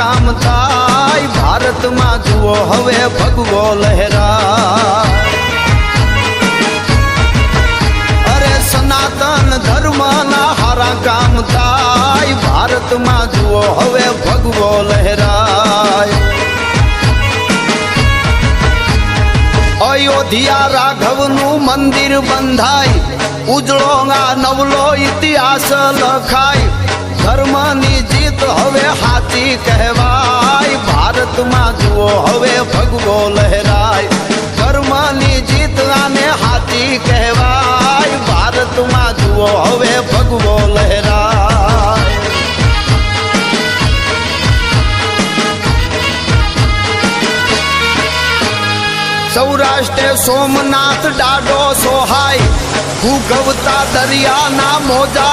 કામ થાય ભારતમાં જુઓ હવે ભગવો લહેરાય અરે સનાતન ધર્મના હારા કામ થાય ભારતમાં જુઓ હવે ભગવો લહેરાય અયોધ્યા રાઘવનું મંદિર બંધાય ઉજળો આ નવલો ઇતિહાસ લખાય ધર્મની જીત હવે હાચી કહેવાય ભારતમાં જુઓ હવે ભગવો લહેરાય ધર્મની જીત આને હાચી કહેવાય ભારતમાં જુઓ હવે ભગવો લહેરાય સૌરાષ્ટ્રે સોમનાથ ડાડો સોહાય ભૂગવતા દરિયાના મોજા